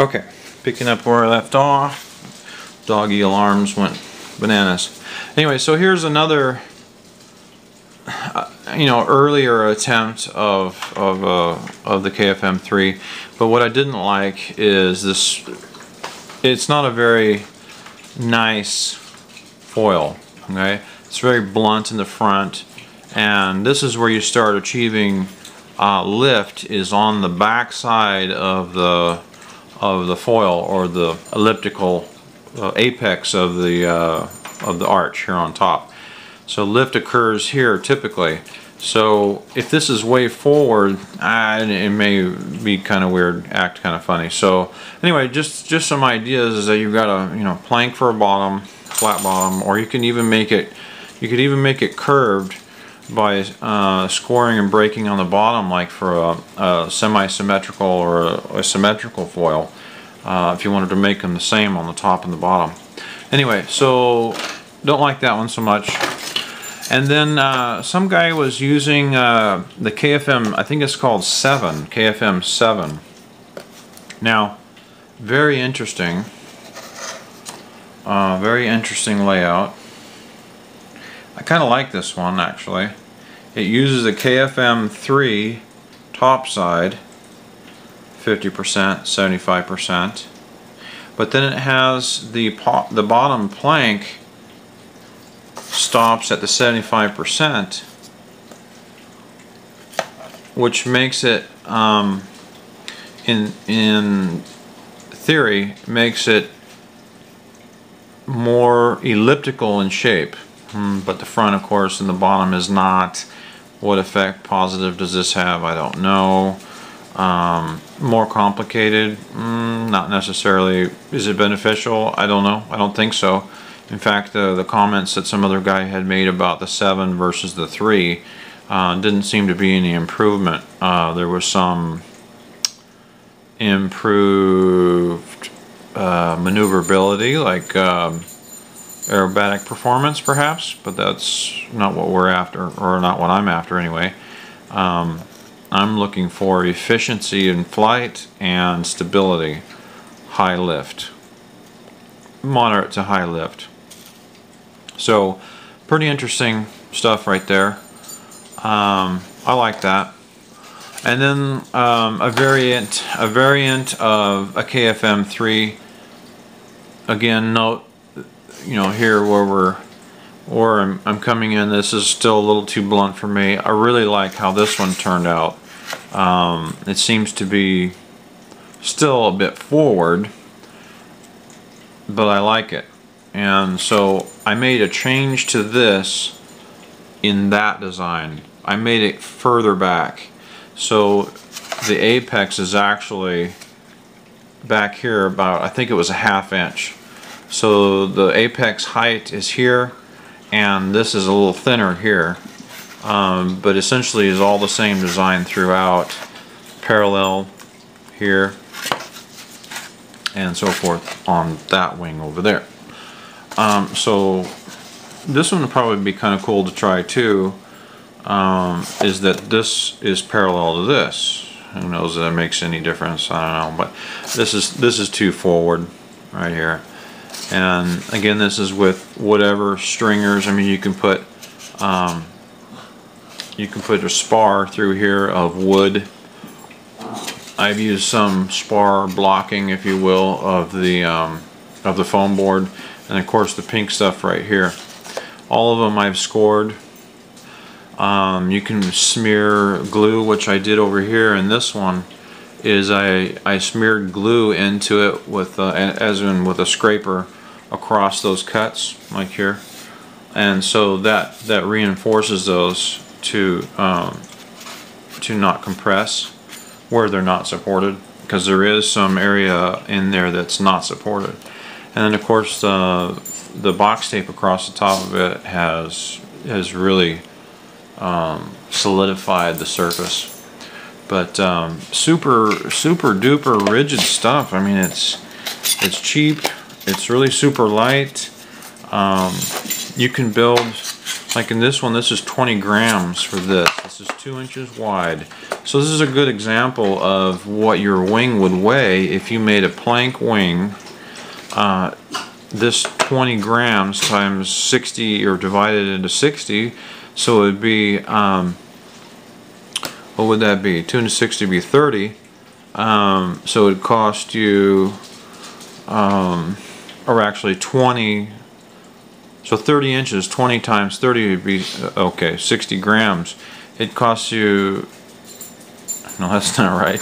Okay, picking up where I left off. Doggy alarms went bananas. Anyway, so here's another, earlier attempt of the KFM3. But what I didn't like is this. It's not a very nice foil. Okay, it's very blunt in the front, and this is where you start achieving lift. Is on the back side of the foil, or the elliptical apex of the arch here on top. So lift occurs here typically. So if this is way forward, it may be kind of weird, act kind of funny. So anyway, just some ideas is that you've got a plank for a bottom, flat bottom, or you can even make it curved by scoring and breaking on the bottom, like for a semi-symmetrical or a symmetrical foil, if you wanted to make them the same on the top and the bottom. Anyway, so don't like that one so much. And then some guy was using the KFM, I think it's called 7, KFM 7. Now, very interesting layout. I kind of like this one actually. It uses a KFM 3 top side, 50%, 75%, but then it has the bottom plank stops at the 75%, which makes it, in theory, makes it more elliptical in shape. But the front, of course, and the bottom is not. What effect positive does this have? I don't know. More complicated? Not necessarily. Is it beneficial? I don't know. I don't think so. In fact, the comments that some other guy had made about the 7 versus the 3 didn't seem to be any improvement. There was some improved maneuverability, like aerobatic performance perhaps, but that's not what we're after, or not what I'm after anyway. I'm looking for efficiency in flight and stability, high lift, moderate to high lift. So pretty interesting stuff right there. I like that. And then a variant of a KFM 3. Again, note, here where I'm coming in, this is still a little too blunt for me. I really like how this one turned out. It seems to be still a bit forward, but I like it. And so I made a change to this in that design. I made it further back. So the apex is actually back here about, I think it was a ½ inch. So the apex height is here, and this is a little thinner here. But essentially is all the same design throughout, parallel here, and so forth on that wing over there. So this one would probably be kind of cool to try too, is that this is parallel to this. Who knows if that makes any difference? I don't know, but this is too forward right here. And again, this is with whatever stringers. I mean, you can put a spar through here of wood. I've used some spar blocking, if you will, of the foam board, and of course the pink stuff right here. All of them I've scored. You can smear glue, which I did over here, and this one is I smeared glue into it with as in with a scraper across those cuts, like here, and so that reinforces those to not compress where they're not supported, because there is some area in there that's not supported. And then of course the box tape across the top of it has really solidified the surface. But super duper rigid stuff. I mean, it's cheap, it's really super light. You can build, like in this one, this is 20 grams for this. This is 2 inches wide. So this is a good example of what your wing would weigh if you made a plank wing. This 20 grams times 60, or divided into 60, so it would be, what would that be? 2 into 60 would be 30. So it would cost you, or actually 20, so 30 inches, 20 times 30 would be, okay, 60 grams. It costs you, no, that's not right.